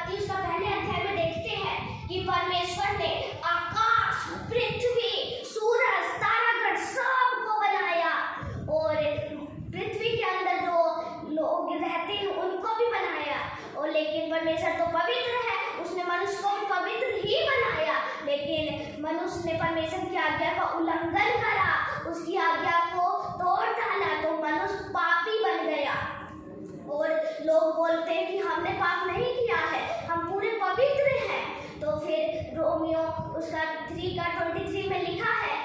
32 का पहले अध्याय में देखते हैं कि परमेश्वर ने आकाश, पृथ्वी, सूरज, तारागण सबको बनाया और पृथ्वी के अंदर जो लोग रहते हैं उनको भी बनाया। और लेकिन परमेश्वर तो पवित्र है, उसने मनुष्य को पवित्र ही बनाया, लेकिन मनुष्य ने परमेश्वर की आज्ञा का उल्लंघन करा, उसकी आज्ञा को तोड़ डाला, तो मनुष्य पापी बन गया। और लोग बोलते हैं कि हमने पाप नहीं किया है, हम पूरे पवित्र हैं। तो फिर रोमियो उसका 3:23 में लिखा है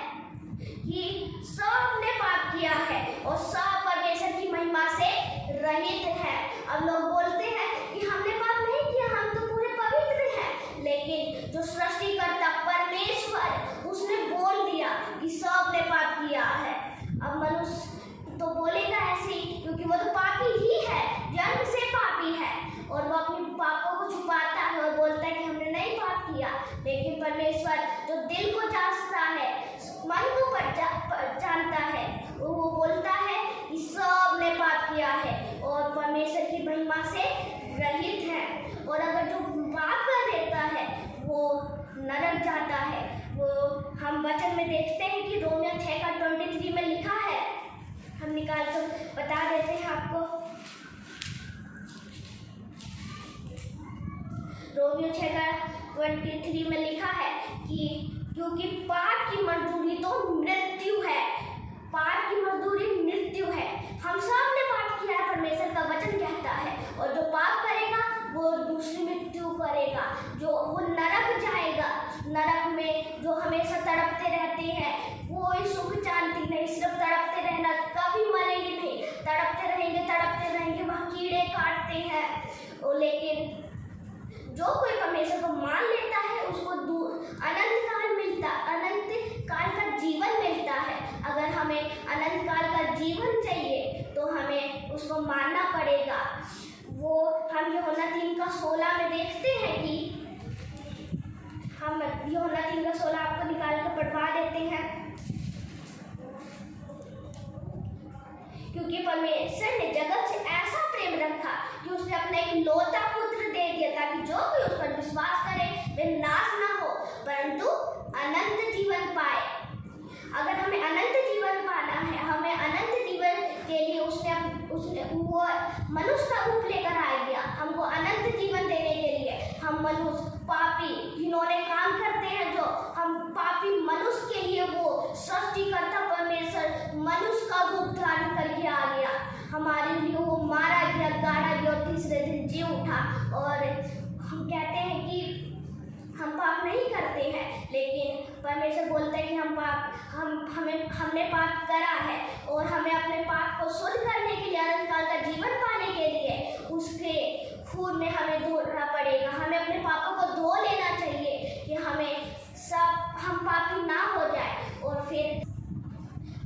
कि सबने पाप किया है और सब परमेश्वर की महिमा से रहित है। अब लोग बोलते हैं कि हमने पाप नहीं किया, हम तो पूरे पवित्र हैं, लेकिन जो सृष्टिकर्ता परमेश्वर उसने बोल दिया कि सबने पाप किया है। अब मनुष्य तो बोलेगा ऐसे ही, क्योंकि वो तो पापी ही है, जन्म से पापी है, और वो अपने पापों को छुपाता है और बोलता है कि हमने नहीं पाप किया। लेकिन परमेश्वर जो दिल को जांचता है, मन को जानता है, वो बोलता है कि सबने पाप किया है और परमेश्वर की महिमा से रहित है। और अगर जो पाप कर देता है वो नरक जाता है। वो हम वचन में देखते हैं कि रोमियो 6:23 में लिखा है, हम निकाल कर बता देते हैं आपको। रोमियो 6:23 में लिखा है कि क्योंकि पाप की मजदूरी तो मृत्यु है, पाप की मजदूरी मृत्यु है। हम सब ने पाप किया है, परमेश्वर का वचन कहता है, और जो पाप करेगा वो दूसरी मृत्यु करेगा, जो वो नरक जाएगा। नरक में जो हमेशा तड़पते रहते हैं, कोई सुख शांति नहीं, सिर्फ तड़पते रहना, कभी मरेंगे नहीं, तड़पते रहेंगे, वह कीड़े काटते हैं। और लेकिन जो कोई परमेश्वर को मान लेता है उसको अनंत काल का जीवन मिलता है। अगर हमें अनंत काल का जीवन चाहिए तो हमें उसको मानना पड़ेगा। वो हम यूहन्ना 3:16 में देखते हैं कि हम यूहन्ना 3:16 आपको निकाल कर पढ़वा देते हैं। क्योंकि परमेश्वर ने जगत से ऐसा प्रेम रखा कि उसने अपना एक लौता पुत्र दे दिया, ताकि जो कोई उस पर विश्वास करे वे नाश ना हो परंतु अनंत जीवन पाए। अगर हमें अनंत जीवन पाना है, हमें अनंत जीवन के लिए उसने वो मनुष्य का रूप लेकर आ गया, हमको अनंत जीवन देने के लिए। हम मनुष्य पापी जिन्होंने काम करते हैं, जो हम पापी मनुष्य के लिए वो सृष्टिकर्ता परमेश्वर मनुष्य का रूप धारण करके आ गया, हमारे लिए वो मारा गया, गाड़ा गया और तीसरे दिन जी उठा। और हम कहते हैं कि हम पाप नहीं करते हैं, लेकिन परमेश्वर बोलता है कि हमने पाप करा है और हमें अपने पाप को शुद्ध करने के लिए, अनंत काल का जीवन पाने के लिए उसके खून में हमें धोना पड़ेगा। हमें अपने पापों को धो लेना चाहिए कि हम पापी ना हो जाए। और फिर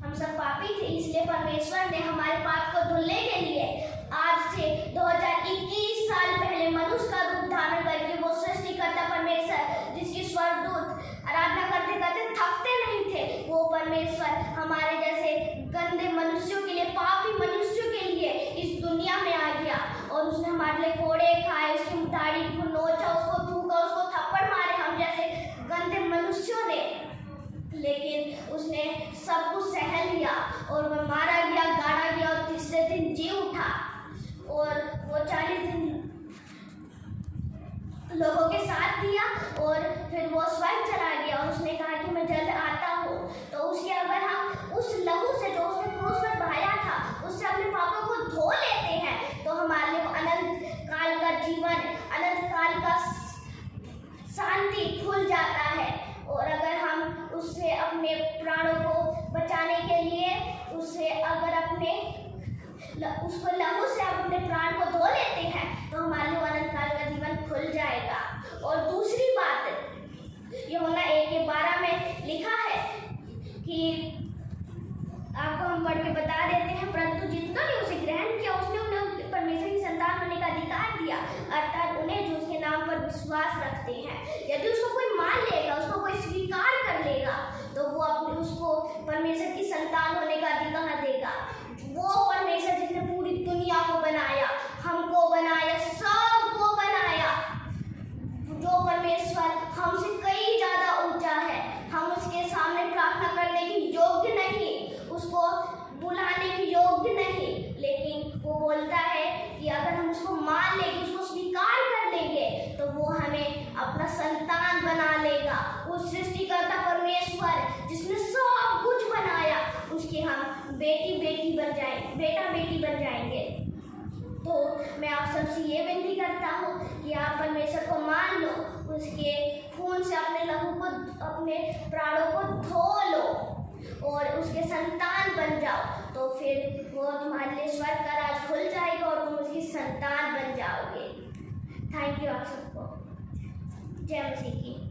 हम सब पापी थे, इसलिए परमेश्वर ने हमारे पाप को धुलने के लिए आज से 2021 साल पहले मनुष्य का रूप धारण करके वो सृष्टिकर्ता परमेश्वर, जिसकी स्वर्गदूत आराधना करते करते थकते नहीं थे, वो परमेश्वर हमारे जैसे गंदे मनुष्यों के लिए, पापी मनुष्यों के लिए इस दुनिया में आ गया। और उसने हमारे लिए कोड़े खाए, उसकी दाढ़ी को नोचा, उसको थूका, उसको थप्पड़ मारे हम जैसे गंदे मनुष्यों ने, लेकिन उसने सब कुछ सह लिया और वह मारा गया, गाड़ा गया और तीसरे दिन जी उठा। और वो 40 दिन लोगों के साथ दिया और फिर वो स्वर्ग चला गया। और उसने कहा कि मैं जल्द आता हूँ। तो उसके अगर हम उस लहू से जो उसने क्रूस पर बहाया था, उससे अपने पापों को धो लेते हैं, तो हमारे लिए अनंत काल का जीवन, अनंत काल का शांति खुल जाता है। और अगर हम उससे अपने प्राणों को बचाने के लिए उसको लहू से अपने प्राण को धो लेते हैं, तो हमारे लिए अनंत काल का जीवन खुल जाएगा। और दूसरी बात यूहन्ना 1:12 में लिखा है कि आपको हम पढ़ के बता देते हैं, परंतु जितना भी उसे ग्रहण किया उसने उन्हें परमेश्वर की संतान होने का अधिकार दिया, अर्थात उन्हें जो उसके नाम पर विश्वास रखते हैं। यदि उसको कोई मान लेगा, उसको कोई स्वीकार कर लेगा, तो वो उसको परमेश्वर की संतान होने का अधिकार देगा। वो परमेश्वर जिसने पूरी दुनिया को बनाया, हमको बनाया, सबको बनाया, बेटा बेटी बन जाएंगे। तो मैं आप सबसे ये विनती करता हूँ कि आप परमेश्वर को मान लो, उसके खून से अपने लहू को, अपने प्राणों को धो लो और उसके संतान बन जाओ। तो फिर वो तुम्हारे लिए स्वर्ग का राज खुल जाएगा और तुम उसकी संतान बन जाओगे। थैंक यू आप सबको। जय मसीह की।